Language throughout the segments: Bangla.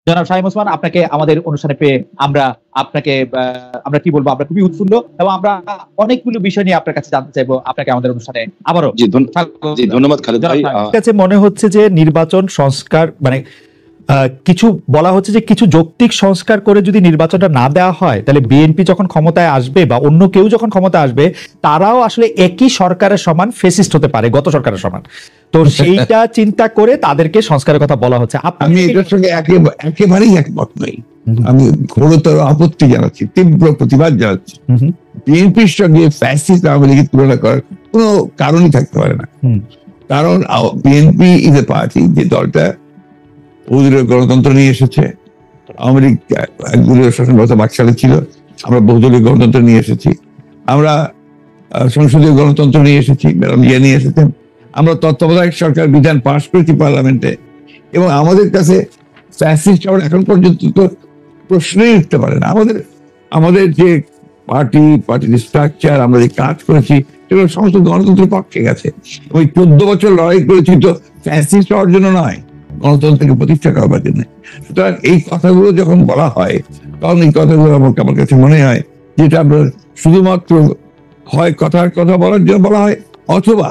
জনাব শামীম ওসমান, আপনাকে আমাদের অনুষ্ঠানে পেয়ে আমরা কি বলবো, আমরা খুবই উৎফুল্ল এবং আমরা অনেকগুলো বিষয় নিয়ে আপনার কাছে জানতে চাইবো। আপনাকে আমাদের অনুষ্ঠানে আবারও ধন্যবাদ খালেদ ভাই। কাছে মনে হচ্ছে যে নির্বাচন সংস্কার মানে কিছু বলা হচ্ছে যে কিছু যৌক্তিক সংস্কার করে যদি নির্বাচনটা না দেওয়া হয়, তাহলে বিএনপি যখন ক্ষমতায় আসবে বা অন্য কেউ যখন ক্ষমতা আসবে, তারাও আসলে একই সরকারের সমান ফেসিস্ট হতে পারে, গত সরকারের সমান। তো সেইটা চিন্তা করে তাদেরকে সংস্কারের কথা বলা হচ্ছে। আমি এটার সঙ্গে একেবারেই একমত নই। আমি ঘোরতর আপত্তি জানাচ্ছি, তীব্র প্রতিবাদ জানাচ্ছি। বিএনপির সঙ্গে ফ্যাসিস্ট আওয়ামী লীগের তুলনা করার কোনো কারণই থাকতে পারে না। কারণ বিএনপি ইজ এ পার্টি, যে দলটা বহুদলীয় গণতন্ত্র নিয়ে এসেছে। আওয়ামী লীগ একদলীয় শাসন ব্যবস্থা 22 সালে ছিল, আমরা বহুদলীয় গণতন্ত্র নিয়ে এসেছি। আমরা সংসদীয় গণতন্ত্র নিয়ে এসেছি, ম্যাডাম জিয়া নিয়ে এসেছেন। আমরা তত্ত্বাবধায়ক সরকার বিধান পাশ করেছি পার্লামেন্টে, এবং আমাদের কাছে ফ্যাসিস্ট আবার এখন পর্যন্ত তো প্রশ্নই উঠতে পারে না। আমাদের যে পার্টির স্ট্রাকচার, আমরা যে কাজ করেছি, সেগুলো সমস্ত গণতন্ত্রের পক্ষে গেছে। ওই 14 বছর লড়াই করেছি তো ফ্যাসিস্ট হওয়ার জন্য নয়, গণতন্ত্রকে প্রতিষ্ঠা করবার জন্য। সুতরাং এই কথাগুলো যখন বলা হয়, তখন এই কথাগুলো আমার কাছে মনে হয় যেটা আমরা শুধুমাত্র হয় কথার কথা বলার জন্য বলা হয়, অথবা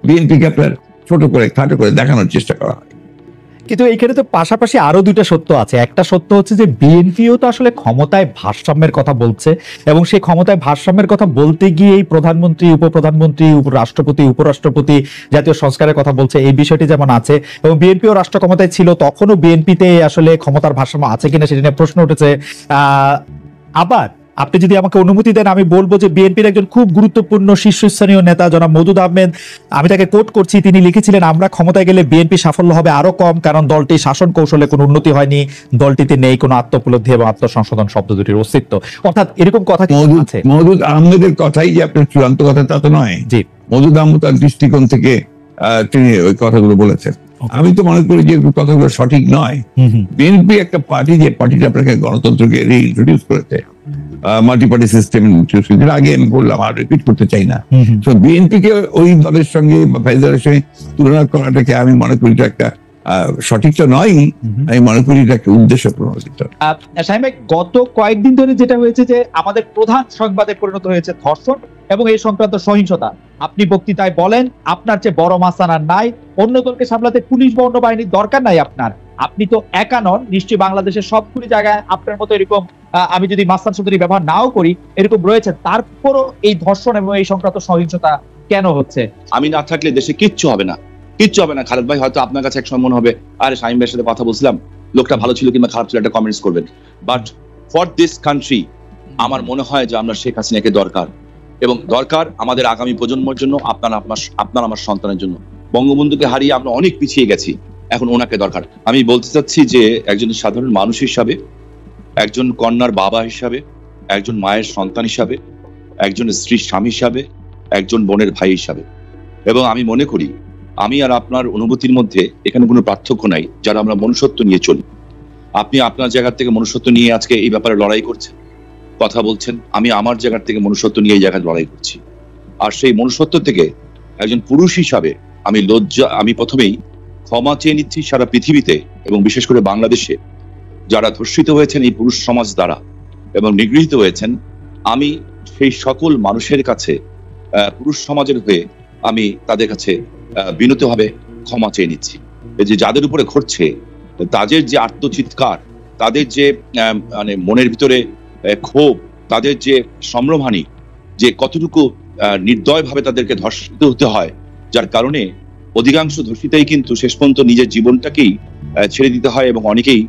বিএনপিকে আপনার ছোট করে খাটো করে দেখানোর চেষ্টা করা হয়। কিন্তু এইখানে তো পাশাপাশি আরো দুইটা সত্য আছে। একটা সত্য হচ্ছে যে বিএনপিও তো আসলে ক্ষমতায় ভারসাম্যের কথা বলছে, এবং সেই ক্ষমতায় ভারসাম্যের কথা বলতে গিয়ে এই প্রধানমন্ত্রী, উপপ্রধানমন্ত্রী, রাষ্ট্রপতি, উপরাষ্ট্রপতি জাতীয় সংস্কারের কথা বলছে। এই বিষয়টি যেমন আছে, এবং বিএনপিও রাষ্ট্র ক্ষমতায় ছিল, তখনও বিএনপিতে আসলে ক্ষমতার ভারসাম্য আছে কিনা সেটা নিয়ে প্রশ্ন উঠেছে। আবার আপনি যদি আমাকে অনুমতি দেন, আমি বলবো যে বিএনপির একজন খুব গুরুত্বপূর্ণ শীর্ষস্থানীয় নেতা জনাব মওদুদ আহমেদ, আমি তাকে কোট করছি, তিনি লিখেছিলেন, আমরা ক্ষমতায় গেলে বিএনপি সাফল্য হবে আরো কম, কারণ দলটি শাসন কৌশলে কোনো উন্নতি হয়নি, দলটিতে নেই কোনো আত্মোপলব্ধি এবং আত্মসংশোধন শব্দ দুটির অস্তিত্ব। অর্থাৎ এরকম কথা আছে। মওদুদ আহমেদের কথাই যে আপনার চূড়ান্ত কথা তা তো নয়। জি, মওদুদ আহমেদ তার দৃষ্টিকোণ থেকে তিনি ওই কথাগুলো বলেছেন। আমি তো মনে করি যে কথাগুলো সঠিক নয়। বিএনপি একটা পার্টি, যে পার্টিটা আপনাকে গণতন্ত্রকে রিইন্ট্রোডিউস করেছে, মাল্টি পার্টি সিস্টেম ইন্ট্রোডিউস করেছে, আগে আমি বললাম, আর রিপিট করতে চাই না। তো বিএনপিকে ওই দলের সঙ্গে বা ফেডারেশনের সঙ্গে তুলনা করাটাকে আমি মনে করি একটা সঠিক তো নয়। আমি মনে করি এটা একটা উদ্দেশ্য প্রণোদিত। শামীম ভাই, গত কয়েকদিন ধরে যেটা হয়েছে যে আমাদের প্রধান সংবাদে পরিণত হয়েছে ধর্ষণ এবং এই সংক্রান্ত সহিংসতা। আপনি বক্তৃতায় বলেন, আপনার চেয়ে বড় মাস্তান আর নাই, অন্য দলকে সামলাতে পুলিশ বা অন্য বাহিনীর দরকার নাই আপনার। আপনি তো একা নন, নিশ্চয়ই বাংলাদেশের সবগুলি জায়গায় আপনার মতো এরকম, আমি যদি মাস্তান শব্দটি ব্যবহার নাও করি, এরকম রয়েছে। তারপরও এই ধর্ষণ এবং এই সংক্রান্ত সহিংসতা কেন হচ্ছে? আমি না থাকলে দেশে কিচ্ছু হবে না, কিচ্ছু হবে না। খালেদ ভাই, হয়তো আপনার কাছে একসময় মনে হবে, আরে শামীম ভাইয়ের সাথে কথা বলছিলাম, লোকটা ভালো ছিল কিংবা খারাপ ছিল, একটা কমেন্টস করবেন। বাট ফর দিস কান্ট্রি আমার মনে হয় যে আমরা শেখ হাসিনাকে দরকার, এবং দরকার আমাদের আগামী প্রজন্মের জন্য, আপনার আমার সন্তানের জন্য। বঙ্গবন্ধুকে হারিয়ে আমরা অনেক পিছিয়ে গেছি, এখন ওনাকে দরকার। আমি বলতে চাচ্ছি যে একজন সাধারণ মানুষ হিসাবে, একজন কন্যার বাবা হিসাবে, একজন মায়ের সন্তান হিসাবে, একজন স্ত্রীর স্বামী হিসাবে, একজন বোনের ভাই হিসাবে, এবং আমি মনে করি আমি আর আপনার অনুভূতির মধ্যে এখানে কোনো পার্থক্য নাই, যারা আমরা মনুষ্যত্ব নিয়ে চলি। আপনি আপনার জায়গা থেকে মনুষ্যত্ব নিয়ে আজকে এই ব্যাপারে লড়াই করছেন, কথা বলছেন, আমি আমার জায়গা থেকে মনুষ্যত্ব নিয়ে এই জায়গায় লড়াই করছি। আর সেই মনুষ্যত্ব থেকে একজন পুরুষ হিসাবে আমি প্রথমেই ক্ষমা চেয়ে নিচ্ছি সারা পৃথিবীতে, এবং বিশেষ করে বাংলাদেশে যারা ধর্ষিত হয়েছেন এই পুরুষ সমাজ দ্বারা এবং নিগৃহীত হয়েছেন। আমি সেই সকল মানুষের কাছে, পুরুষ সমাজের হয়ে আমি তাদের কাছে বিনীতভাবে ক্ষমা চেয়ে নিচ্ছি। যে যাদের উপরে ঘটছে, তাদের যে আত্মচিৎকার, তাদের যে মানে মনের ভিতরে ক্ষোভ, তাদের যে সম্ভ্রমহানি, যে কতটুকু নির্দয়ভাবে তাদেরকে ধর্ষিত হতে হয়, যার কারণে অধিকাংশ ধর্ষিতাই কিন্তু শেষ পর্যন্ত নিজের জীবনটাকেই ছেড়ে দিতে হয়, এবং অনেকেই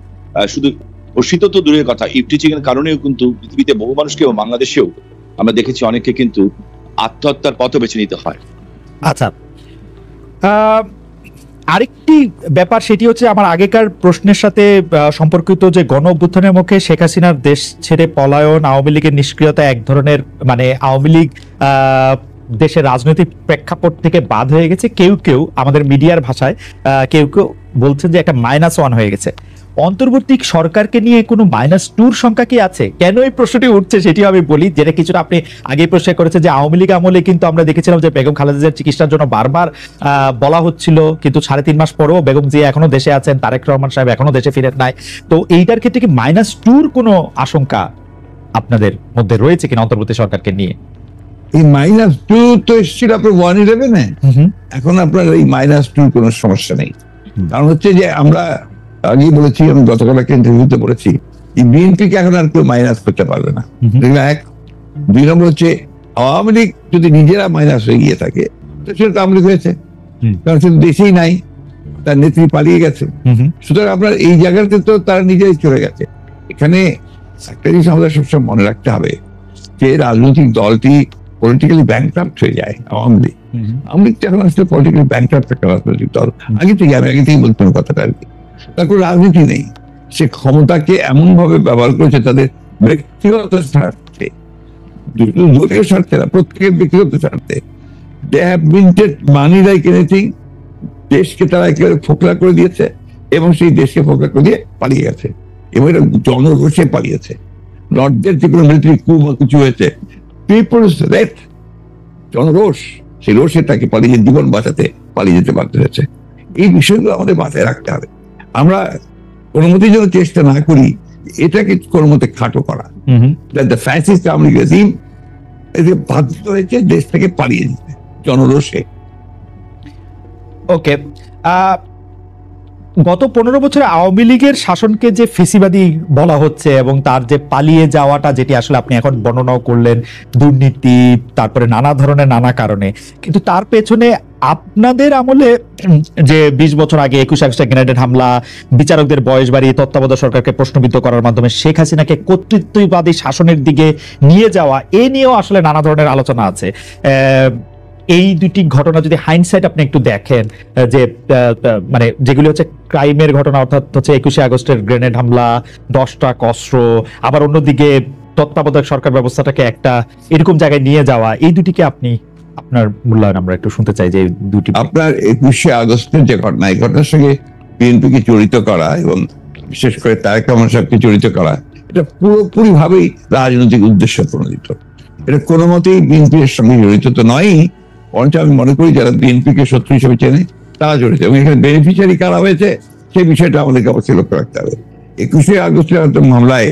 শুধু ধর্ষিত তো দূরের কথা, ইভটিজিং এর কারণেও কিন্তু পৃথিবীতে বহু মানুষকে, বাংলাদেশেও আমরা দেখেছি অনেকে কিন্তু আত্মহত্যার পথ বেছে নিতে হয়। আচ্ছা, আরেকটি ব্যাপার, সেটি হচ্ছে আমার আগেকার প্রশ্নের সাথে সম্পর্কিত, যে গণ অভ্যুত্থানের মুখে শেখ হাসিনার দেশ ছেড়ে পলায়ন, আওয়ামী লীগের নিষ্ক্রিয়তা এক ধরনের, মানে আওয়ামী লীগ দেশের রাজনৈতিক প্রেক্ষাপট থেকে বাদ হয়ে গেছে। কেউ কেউ আমাদের মিডিয়ার ভাষায় কেউ কেউ বলছেন যে একটা -1 হয়ে গেছে। অন্তর্বর্তী সরকারকে নিয়ে কোনো -2 সংখ্যা কি আছে? কেন এই প্রশ্নটি উঠছে সেটিও আমি বলি, যেটা কিছুটা আপনি আগে প্রশ্ন করেছে যে আওয়ামী লীগ আমলে কিন্তু আমরা দেখেছিলাম যে বেগম খালেদা জিয়ার চিকিৎসার জন্য বারবার বলা হচ্ছিল, কিন্তু 3.5 মাস পরেও বেগম জিয়া এখনো দেশে আছেন, তারেক রহমান সাহেব এখনো দেশে ফিরেন নাই। তো এইটার ক্ষেত্রে কি -2 কোনো আশঙ্কা আপনাদের মধ্যে রয়েছে কিনা অন্তর্বর্তী সরকারকে নিয়ে? এই -2 তো এসেছিল আপনার 111-এ, এখন আপনার এই -2 কোনো সমস্যা নেই। কারণ হচ্ছে যে আমরা আগেই বলেছি, আমি গতকাল একটা ইন্টারভিউতে বলেছি, যে বিএনপিকে এখন আর কেউ মাইনাস করতে পারবে না। এক, 2 নম্বর হচ্ছে আওয়ামী লীগ যদি নিজেরা মাইনাস হয়ে গিয়ে থাকে তো সেটা তো আওয়ামী লীগ হয়েছে, কারণ সে দেশেই নাই, তার নেত্রী পালিয়ে গেছে। সুতরাং আপনার এই জায়গাতে তো তারা নিজেই চলে গেছে। এখানে একটা জিনিস আমাদের সবসময় মনে রাখতে হবে যে রাজনৈতিক দলটি পলিটিক্যালি ব্যাংকরাপ্ট হয়ে যায়। আওয়ামী লীগ এখন আসলে পলিটিক্যালি ব্যাংকরাপ্ট একটা রাজনৈতিক দল। আমি আগে থেকেই বলতাম কথাটা আর কি। তার কোনো রাজনীতি নেই, সে ক্ষমতাকে এমন ভাবে ব্যবহার করেছে তাদের ব্যক্তিগত স্বার্থে, দলীয় স্বার্থে না, প্রত্যেকের ব্যক্তিগত স্বার্থে। They have minted money like anything. দেশকে তারা একেবারে ফোকলা করে দিয়েছে এবং সেই দেশকে ফোকলা করে দিয়ে পালিয়ে গেছে, এবং এটা জনরোষে পালিয়েছে। নর্থের যে কোনো মিলিটারি কু বা কিছু হয়েছে, পিপলস রেট, জনরোষ, সেই রোষে তাকে পালিয়ে জীবন বাঁচাতে পালিয়ে যেতে বাধ্য হয়েছে। এই বিষয়গুলো আমাদের মাথায় রাখতে হবে। আমরা কোনো মতেই যেন চেষ্টা না করি এটাকে কোনো মতে খাটো করা। ফ্যাসিস্ট আওয়ামী লীগ রেজিম এদিকে বাধ্য হয়েছে দেশ থেকে পালিয়ে যেতে জনরোষে। ওকে, গত 15 বছরে আওয়ামী লীগের শাসনকে যে ফেসিবাদী বলা হচ্ছে এবং তার যে পালিয়ে যাওয়াটা, যেটি আসলে আপনি এখন বর্ণনাও করলেন, দুর্নীতি, তারপরে নানা ধরনের নানা কারণে, কিন্তু তার পেছনে আপনাদের আমলে যে 20 বছর আগে 21 আগস্টে গ্রেনেড হামলা, বিচারকদের বয়স বাড়িয়ে তত্ত্বাবধায়ক সরকারকে প্রশ্নবিদ্ধ করার মাধ্যমে শেখ হাসিনাকে কর্তৃত্ববাদী শাসনের দিকে নিয়ে যাওয়া, এ নিয়েও আসলে নানা ধরনের আলোচনা আছে। এই দুটি ঘটনা যদি হাইন্ডসাইট আপনি একটু দেখেন, যে মানে যেগুলি হচ্ছে ক্রাইমের ঘটনা, অর্থাৎ হচ্ছে 21 আগস্টের গ্রেনেড হামলা, 10টা অস্ত্র, আবার অন্যদিকে তত্ত্বাবধায়ক সরকার ব্যবস্থাটাকে একটা এরকম জায়গায় নিয়ে যাওয়া, এই দুটিকে আপনি আপনার মূল্যায়ন আমরা একটু শুনতে চাই। যে দুটি আপনার 21 আগস্টের যে ঘটনা, এই ঘটনার সঙ্গে বিএনপিকে জড়িত করা এবং বিশেষ করে তারেক রহমান সাহেবকে জড়িত করা, এটা পুরোপুরি ভাবেই রাজনৈতিক উদ্দেশ্য প্রণোদিত। এটা কোনো মতেই বিএনপির সঙ্গে জড়িত তো নয়, বরঞ্চ আমি মনে করি যারা বিএনপিকে শত্রু হিসেবে চেনে তারা জড়িত, এবং এখানে বেনিফিশিয়ারি কারা হয়েছে সেই বিষয়টা আমাদেরকে অবশ্যই লক্ষ্য রাখতে হবে। 21 আগস্টের মামলায়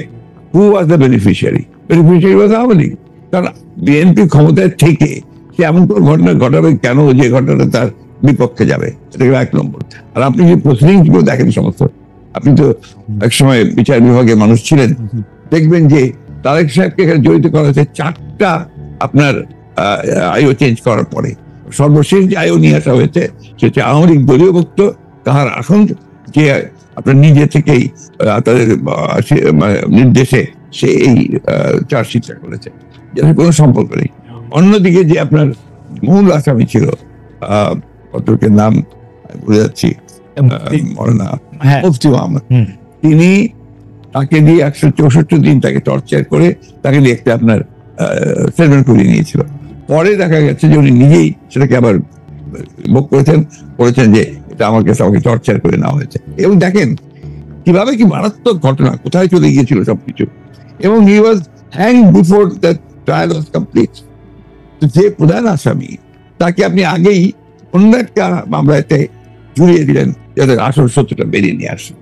who was the beneficiary? Beneficiary was Awami League. কারণ বিএনপি ক্ষমতায় থেকে সে এমন কোন ঘটনা ঘটাবে কেন যে ঘটনাটা তার বিপক্ষে যাবে? এটা 1 নম্বর। আর আপনি যে প্রসিডিংস গুলো দেখেন সমস্ত, আপনি তো একসময় বিচার বিভাগের মানুষ ছিলেন, দেখবেন যে তারেক সাহেবকে এখানে জড়িত করা হয়েছে 4টা আপনার আইও চেঞ্জ করার পরে। সর্বশেষ যে আইও নিয়ে আসা হয়েছে সেটা আওয়ামী লীগ দলীয় ভুক্ত তাহার আসন, যে আপনার নিজে থেকেই তাদের নির্দেশে সে এই চার্জশিটটা করেছে, যাদের কোনো সম্পর্ক নেই। অন্যদিকে যে আপনার মূল আসামি ছিল, কতকের নাম ভুলে যাচ্ছি, মুফতি মোহাম্মদ, তিনি তাকে দিয়ে 164 দিন তাকে টর্চার করে তাকে দিয়ে একটা আপনার স্টেটমেন্ট করিয়ে নিয়েছিল। পরে দেখা গেছে যে উনি নিজেই সেটাকে আবার ভোগ করেছেন যে এটা আমার কাছে আমাকে টর্চার করে নেওয়া হয়েছে। এবং দেখেন কিভাবে কি মারাত্মক ঘটনা কোথায় চলে গিয়েছিল সবকিছু। এবং he was hanged before the trial was complete. যে প্রধান আসামি তাকে আপনি আগেই অন্য একটা মামলাতে জুড়িয়ে দিলেন যাদের আসল সত্যটা বেরিয়ে নিয়ে আসে।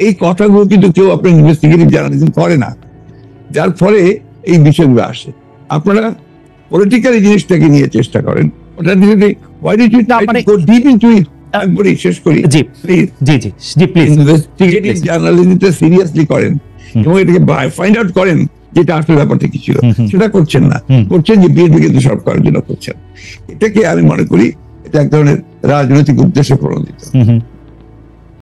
এই কথাগুলো কিন্তু কেউ আপনার ইনভেস্টিগেটিভ জার্নালিজম করে না, যার ফলে এই বিষয়গুলো আসে। আপনারা পলিটিক্যাল জিনিসটাকে নিয়ে চেষ্টা করেন, ওটা শেষ করি। ইনভেস্টিগেটিভ জার্নালিজমটা সিরিয়াসলি করেন এবং এটাকে ফাইন্ড আউট করেন যেটা আসলে ব্যাপারটা কি ছিল। সেটা করছেন না, করছেন যে বিএনপি কিন্তু সব করার জন্য করছেন। এটাকে আমি মনে করি এটা এক ধরনের রাজনৈতিক উদ্দেশ্য প্রণোদিত।